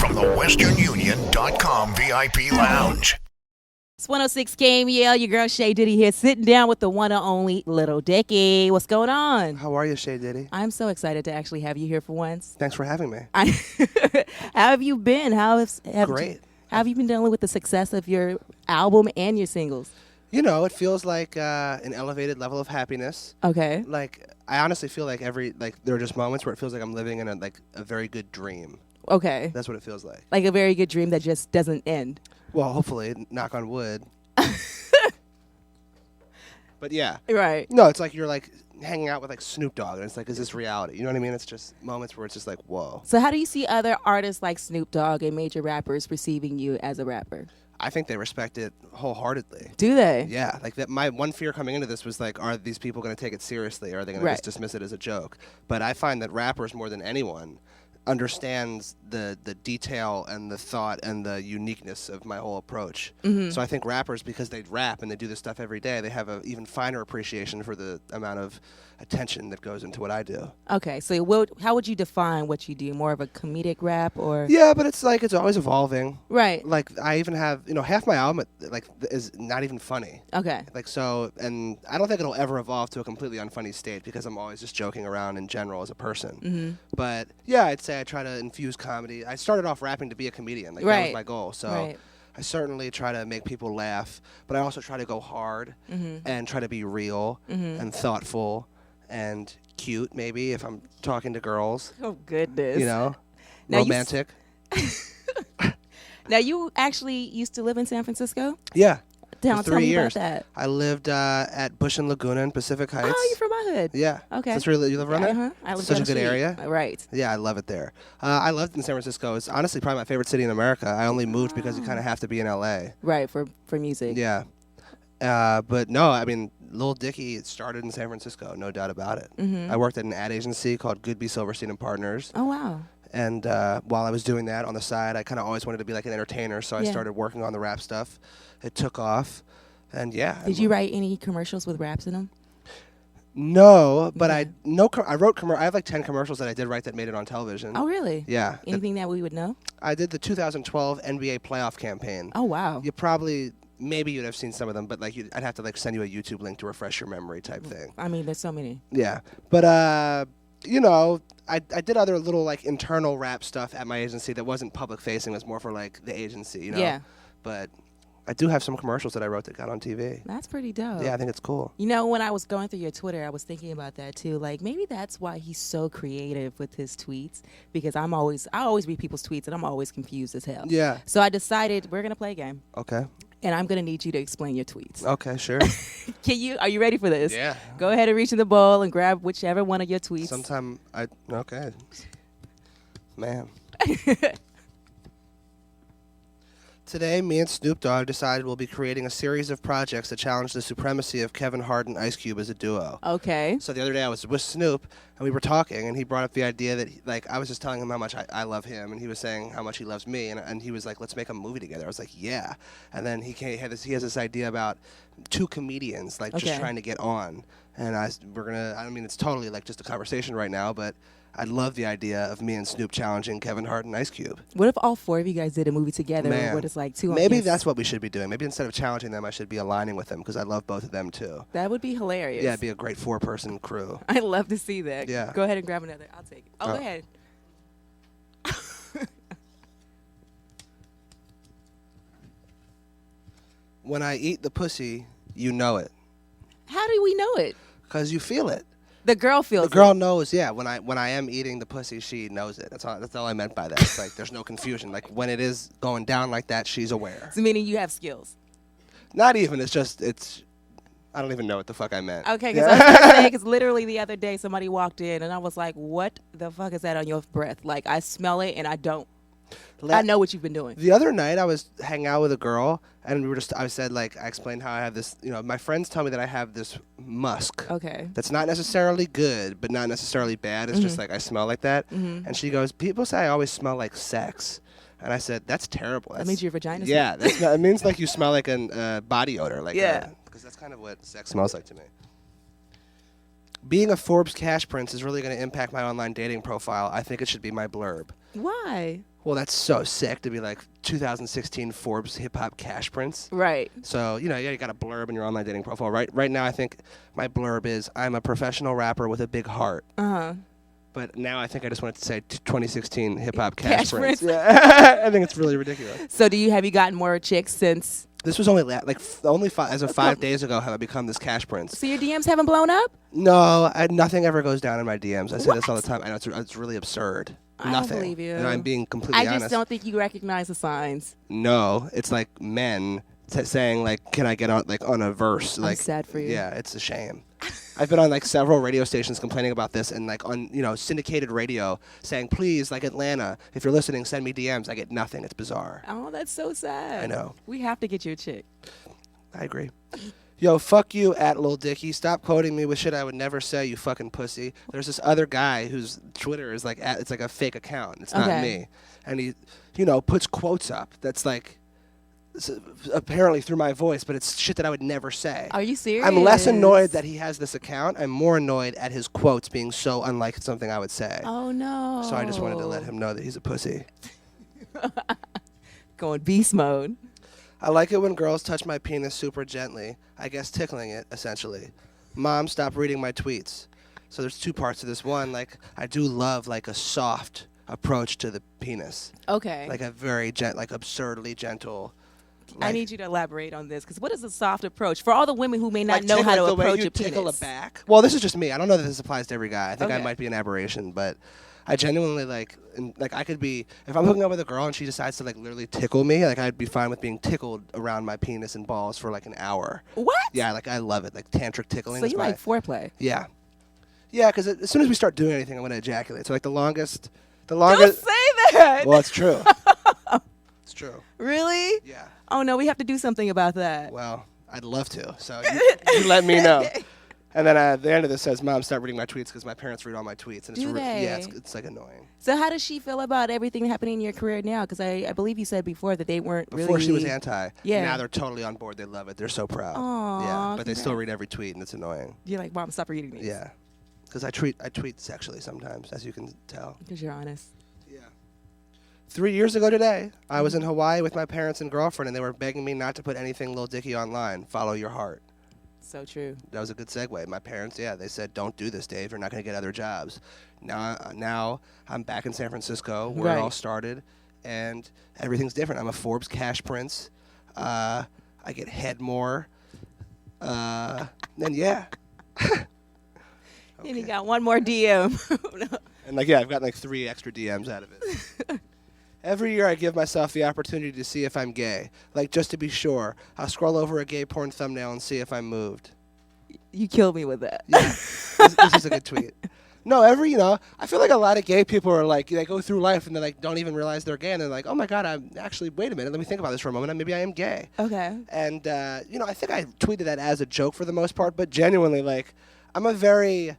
from the westernunion.com VIP Lounge. It's 106 KMEL, your girl Shay Diddy here, sitting down with the one and only Lil Dicky. What's going on? How are you, Shay Diddy? I'm so excited to actually have you here for once. Thanks for having me. How have you been? Great. How have you been dealing with the success of your album and your singles? You know, it feels like an elevated level of happiness. Okay. Like, I honestly feel like there are just moments where it feels like I'm living in a very good dream. Okay. That's what it feels like. Like a very good dream that just doesn't end. Well, hopefully, knock on wood. But yeah. Right. No, it's like you're like hanging out with like Snoop Dogg, and it's like, is this reality? You know what I mean? It's just moments where it's just like, whoa. So how do you see other artists like Snoop Dogg and major rappers perceiving you as a rapper? I think they respect it wholeheartedly. Do they? Yeah, like that. My one fear coming into this was like, are these people going to take it seriously, or are they going to just dismiss it as a joke? But I find that rappers, more than anyone, understands the detail and the thought and the uniqueness of my whole approach. Mm-hmm. So I think rappers, because they rap and they do this stuff every day, they have an even finer appreciation for the amount of attention that goes into what I do. Okay, so how would you define what you do? More of a comedic rap or? Yeah, but it's like it's always evolving. Right. Like I even have, half my album is not even funny. Okay. Like so, and I don't think it'll ever evolve to a completely unfunny state because I'm always just joking around in general as a person. Mm-hmm. But yeah, I'd say I try to infuse comedy. I started off rapping to be a comedian. Like that was my goal. So I certainly try to make people laugh, but I also try to go hard and try to be real and thoughtful and cute, maybe, if I'm talking to girls. Oh, goodness. Now romantic. Now, you actually used to live in San Francisco? Yeah. Tell 3 me years. about that. I lived at Bush and Laguna in Pacific Heights. Oh, you're from my hood. Yeah. Okay. That's where you live around there? Uh-huh. I live Such down a the good street. area. Right. Yeah, I love it there. I loved in San Francisco. It's honestly probably my favorite city in America. I only moved because you kind of have to be in L.A. Right, for music. Yeah. But no, I mean, Lil Dicky started in San Francisco, no doubt about it. Mm-hmm. I worked at an ad agency called Goodby Silverstein and Partners. Oh, wow. And while I was doing that on the side, I kind of always wanted to be like an entertainer, so I started working on the rap stuff. It took off, and yeah. Did you write any commercials with raps in them? No, but I wrote I have like 10 commercials that I did write that made it on television. Oh, really? Yeah. Anything that we would know? I did the 2012 NBA playoff campaign. Oh, wow. Maybe you'd have seen some of them, but like I'd have to like send you a YouTube link to refresh your memory type thing. I mean, there's so many. Yeah, but I did other little like internal rap stuff at my agency that wasn't public facing. It was more for like the agency, Yeah. But I do have some commercials that I wrote that got on TV. That's pretty dope. Yeah, I think it's cool. When I was going through your Twitter, I was thinking about that too. Like maybe that's why he's so creative with his tweets, because I always read people's tweets and I'm always confused as hell. Yeah. So I decided we're gonna play a game. Okay. And I'm gonna need you to explain your tweets. Okay, sure. Are you ready for this? Yeah. Go ahead and reach in the bowl and grab whichever one of your tweets. Okay. Man. Today, me and Snoop Dogg decided we'll be creating a series of projects that challenge the supremacy of Kevin Hart and Ice Cube as a duo. Okay. So the other day I was with Snoop, and we were talking, and he brought up the idea that, I was just telling him how much I love him, and he was saying how much he loves me, and he was like, let's make a movie together. I was like, yeah. And then he has this idea about two comedians, just trying to get on. And it's totally like just a conversation right now, but I love the idea of me and Snoop challenging Kevin Hart and Ice Cube. What if all four of you guys did a movie together? Man. What is like two? Maybe that's what we should be doing. Maybe instead of challenging them, I should be aligning with them because I love both of them too. That would be hilarious. Yeah, it'd be a great 4-person crew. I'd love to see that. Yeah. Go ahead and grab another. I'll take it. Go ahead. When I eat the pussy, you know it. How do we know it? Because you feel it. The girl feels it. The girl knows, yeah. When I am eating the pussy, she knows it. That's all I meant by that. It's like there's no confusion. Like when it is going down like that, she's aware. So meaning you have skills. Not even. I don't even know what the fuck I meant. Okay, because I was going to say, because literally the other day somebody walked in and I was like, what the fuck is that on your breath? Like I smell it and I don't. I know what you've been doing. The other night I was hanging out with a girl and I explained how I have this, my friends tell me that I have this musk. Okay. That's not necessarily good, but not necessarily bad. It's just like I smell like that. Mm-hmm. And she goes, people say I always smell like sex. And I said, that's terrible. That means your vagina smells. Yeah, it means like you smell like a body odor. Because that's kind of what sex smells like to me. Being a Forbes cash prince is really going to impact my online dating profile. I think it should be my blurb. Why? Well, that's so sick to be like 2016 Forbes Hip Hop Cash Prince. Right. So, you got a blurb in your online dating profile. Right now, I think my blurb is, I'm a professional rapper with a big heart. Uh-huh. But now I think I just wanted to say 2016 Hip Hop Cash Prince. Prince. Yeah. I think it's really ridiculous. So have you gotten more chicks since? This was only as of 5 days ago have I become this Cash Prince. So your DMs haven't blown up? No, nothing ever goes down in my DMs. I say this all the time. I know it's really absurd. I Nothing. don't believe you. And I'm being completely honest. I just don't think you recognize the signs. No, it's like men saying like, "Can I get on a verse?" Like, I'm sad for you. Yeah, it's a shame. I've been on like several radio stations complaining about this, and like on syndicated radio saying, "Please, like Atlanta, if you're listening, send me DMs." I get nothing. It's bizarre. Oh, that's so sad. I know. We have to get you a chick. I agree. Yo, fuck you at Lil Dicky. Stop quoting me with shit I would never say, you fucking pussy. There's this other guy whose Twitter is like, it's like a fake account. It's not me. And he, puts quotes up that's like, apparently through my voice, but it's shit that I would never say. Are you serious? I'm less annoyed that he has this account. I'm more annoyed at his quotes being so unlike something I would say. Oh, no. So I just wanted to let him know that he's a pussy. Going beast mode. I like it when girls touch my penis super gently. I guess tickling it, essentially. Mom, stop reading my tweets. So there's two parts to this. One, like, I do love, like, a soft approach to the penis. Okay. Like a very absurdly gentle. I need you to elaborate on this, because what is a soft approach? For all the women who may not know how to approach a penis. Tickle a back. Well, this is just me. I don't know that this applies to every guy. I think I might be an aberration, but I genuinely I could be, if I'm hooking up with a girl and she decides to like literally tickle me, like I'd be fine with being tickled around my penis and balls for like an hour. What? Yeah, like I love it, like tantric tickling. So you like foreplay? Yeah, yeah, because as soon as we start doing anything, I'm gonna ejaculate. So like the longest. Don't say that. Well, it's true. It's true. Really? Yeah. Oh no, we have to do something about that. Well, I'd love to. So you let me know. And then at the end of this says, "Mom, stop reading my tweets," because my parents read all my tweets. And Do they? Yeah, it's like annoying. So how does she feel about everything happening in your career now? Because I believe you said before that they weren't Before really... she was anti. Yeah. Now they're totally on board. They love it. They're so proud. Aww, yeah, but they still read every tweet, and it's annoying. You're like, Mom, stop reading these. Yeah, because I tweet sexually sometimes, as you can tell. Because you're honest. Yeah. 3 years ago today, I was in Hawaii with my parents and girlfriend, and they were begging me not to put anything Lil Dicky online. Follow your heart. So true. That was a good segue. My parents, they said, "Don't do this, Dave. You're not going to get other jobs." Now I'm back in San Francisco, where it all started, and everything's different. I'm a Forbes Cash Prince. I get head more. And yeah. Okay. And you got one more DM. And I've gotten 3 extra DMs out of it. Every year I give myself the opportunity to see if I'm gay. Just to be sure, I'll scroll over a gay porn thumbnail and see if I'm moved. You killed me with that. Yeah, this is a good tweet. No, I feel like a lot of gay people are they go through life and they don't even realize they're gay, and they're like, "Oh my God, wait a minute, let me think about this for a moment, maybe I am gay." Okay. And, I think I tweeted that as a joke for the most part, but genuinely, I'm a very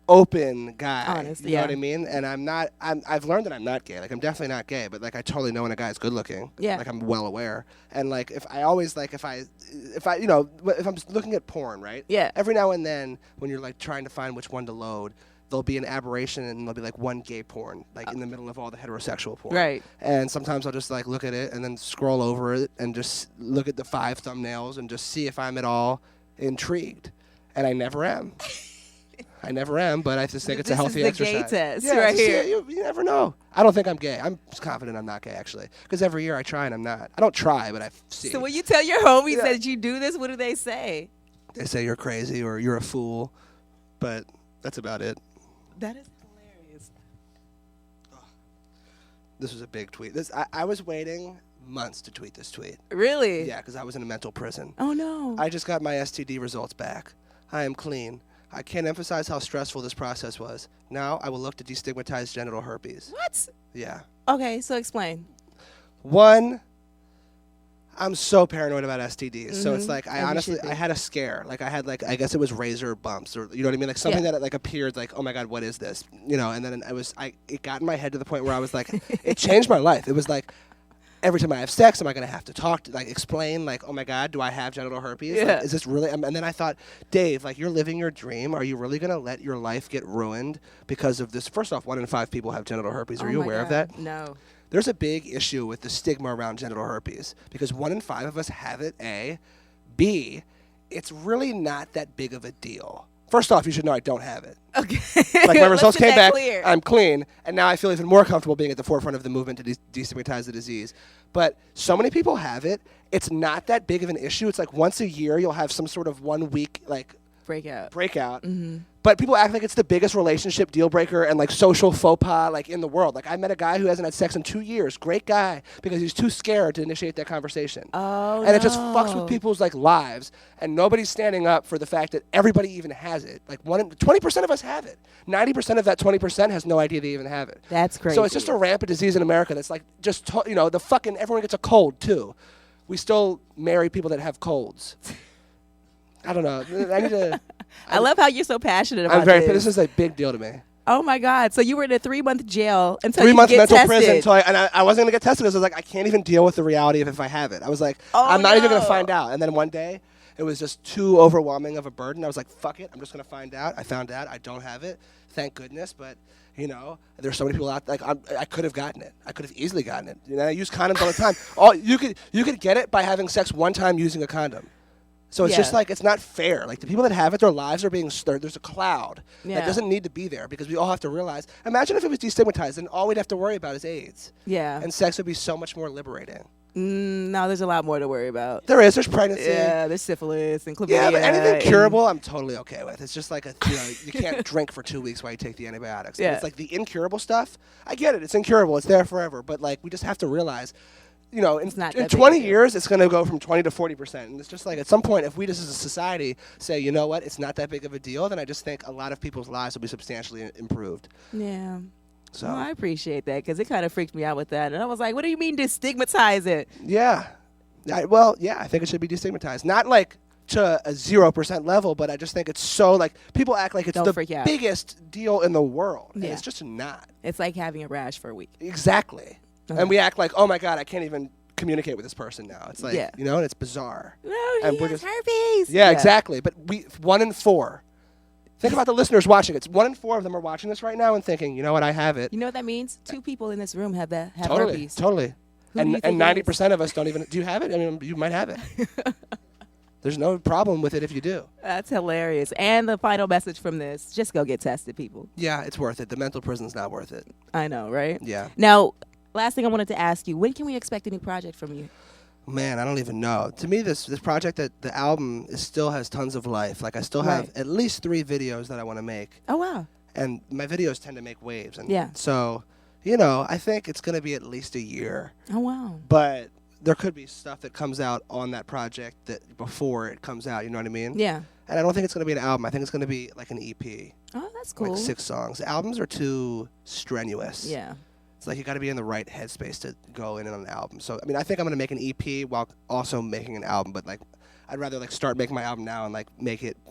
open guy. Honest, you know what I mean? And I've learned that I'm not gay. I'm definitely not gay, but I totally know when a guy's good looking. Yeah. I'm well aware. And if I'm looking at porn, right? Yeah. Every now and then when you're trying to find which one to load, there'll be an aberration and there'll be one gay porn in the middle of all the heterosexual porn. Right. And sometimes I'll just look at it and then scroll over it and just look at the 5 thumbnails and just see if I'm at all intrigued. And I never am. I never am, but I just think it's a healthy exercise. This is the gay test right here. You never know. I don't think I'm gay. I'm confident I'm not gay, actually. Because every year I try and I'm not. I don't try, but I see. So when you tell your homies that you do this, what do they say? They say you're crazy or you're a fool, but that's about it. That is hilarious. This was a big tweet. I was waiting months to tweet this tweet. Really? Yeah, because I was in a mental prison. Oh, no. I just got my STD results back. I am clean. I can't emphasize how stressful this process was. Now I will look to destigmatize genital herpes. What? Yeah. Okay, so explain. 1, I'm so paranoid about STDs. Mm-hmm. So it's I had a scare. I had I guess it was razor bumps, or you know what I mean? Something that appeared oh my God, what is this? And then it got in my head to the point where I was it changed my life. It was every time I have sex, am I going to have to talk to, explain, oh my God, do I have genital herpes? Yeah. Is this really? And then I thought, Dave, you're living your dream. Are you really going to let your life get ruined because of this? First off, 1 in 5 people have genital herpes. Are you aware of that? No. there's a big issue with the stigma around genital herpes because 1 in 5 of us have it, A. B, it's really not that big of a deal. First off, you should know I don't have it. Okay. Like my results came back, clear. I'm clean, and now I feel even more comfortable being at the forefront of the movement to destigmatize the disease. But so many people have it. It's not that big of an issue. It's like once a year you'll have some sort of 1 week like breakout. Mm-hmm. But people act like it's the biggest relationship deal breaker and like social faux pas like in the world. Like I met a guy who hasn't had sex in 2 years. Great guy, because he's too scared to initiate that conversation. Oh, and it just fucks with people's like lives, and nobody's standing up for the fact that everybody even has it. Like 20% of us have it. 90% of that 20% has no idea they even have it. That's crazy. So it's just a rampant disease in America that's like just the fucking everyone gets a cold too. We still marry people that have colds. I don't know. I need to. I love how you're so passionate about this is a big deal to me. Oh my God! So you were in a 3-month jail until 3 you months get mental tested. prison until I wasn't gonna get tested because I was like, I can't even deal with the reality of if I have it. I was like, I'm not even gonna find out. And then one day, it was just too overwhelming of a burden. I was like, fuck it, I'm just gonna find out. I found out I don't have it. Thank goodness. But there's so many people out. Like I could have gotten it. I could have easily gotten it. I use condoms all the time. You could get it by having sex one time using a condom. So it's just like, it's not fair. Like the people that have it, their lives are being stirred. There's a cloud that doesn't need to be there because we all have to realize. Imagine if it was destigmatized, then all we'd have to worry about is AIDS. Yeah. And sex would be so much more liberating. No, there's a lot more to worry about. There is. There's pregnancy. Yeah, there's syphilis and chlamydia. Yeah, but anything curable, I'm totally okay with. It's just like you can't drink for 2 weeks while you take the antibiotics. Yeah. It's like the incurable stuff. I get it. It's incurable. It's there forever. But like we just have to realize. In 20 years, it's going to go from 20 to 40%. And it's just like at some point, if we just as a society say, you know what, it's not that big of a deal, then I just think a lot of people's lives will be substantially improved. Yeah. So I appreciate that because it kind of freaked me out with that. And I was like, what do you mean destigmatize it? Yeah. I think it should be destigmatized. Not like to a 0% level, but I just think it's so like people act like it's the biggest deal in the world. Yeah. And it's just not. It's like having a rash for a week. Exactly. And we act like, oh my God, I can't even communicate with this person now. It's like, and it's bizarre. No, he has herpes. Yeah, exactly. But 1 in 4. Think about the listeners watching it. 1 in 4 of them are watching this right now and thinking, you know what, I have it. You know what that means? 2 people in this room have totally, herpes. Totally. And 90% of us don't even. Do you have it? I mean, you might have it. There's no problem with it if you do. That's hilarious. And the final message from this, just go get tested, people. Yeah, it's worth it. The mental prison's not worth it. I know, right? Yeah. Now, last thing I wanted to ask you, when can we expect a new project from you? Man, I don't even know. To me, this project, the album still has tons of life. Like I still have at least 3 videos that I want to make. Oh, wow. And my videos tend to make waves. And yeah. So, I think it's going to be at least a year. Oh, wow. But there could be stuff that comes out on that project that before it comes out, you know what I mean? Yeah. And I don't think it's going to be an album. I think it's going to be like an EP. Oh, that's cool. Like 6 songs. Albums are too strenuous. Yeah. It's like you got to be in the right headspace to go in on an album. So, I mean, I think I'm going to make an EP while also making an album, but like I'd rather like start making my album now and like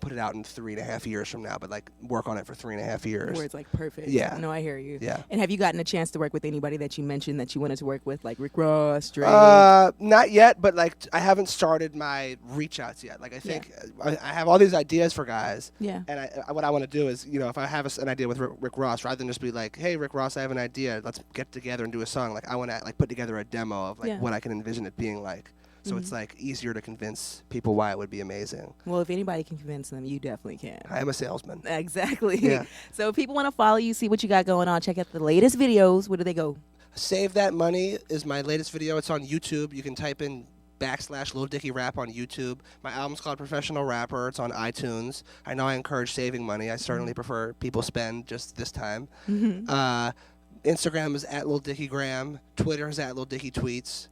put it out in 3.5 years from now, but like work on it for 3.5 years. Where it's like perfect. Yeah. No, I hear you. Yeah. And have you gotten a chance to work with anybody that you mentioned that you wanted to work with, like Rick Ross, Drake? Not yet, but like I haven't started my reach outs yet. Like I think I have all these ideas for guys. Yeah. And what I want to do is, if I have an idea with Rick Ross, rather than just be like, hey, Rick Ross, I have an idea. Let's get together and do a song. Like I want to like put together a demo of like what I can envision it being like. So it's like easier to convince people why it would be amazing. Well, if anybody can convince them, you definitely can. I am a salesman. Exactly. Yeah. So if people want to follow you, see what you got going on, check out the latest videos. Where do they go? Save That Money is my latest video. It's on YouTube. You can type in /Lil Dicky Rap on YouTube. My album's called Professional Rapper. It's on iTunes. I know I encourage saving money. I certainly prefer people spend just this time. Instagram is @LilDickyGram. Twitter is @LilDickyTweets.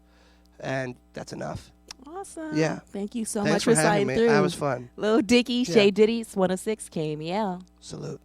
And that's enough. Awesome. Yeah. Thank you so Thanks much for sliding having me. through. That was fun. Lil Dicky, Shay Diddy's 106 KMEL. Salute.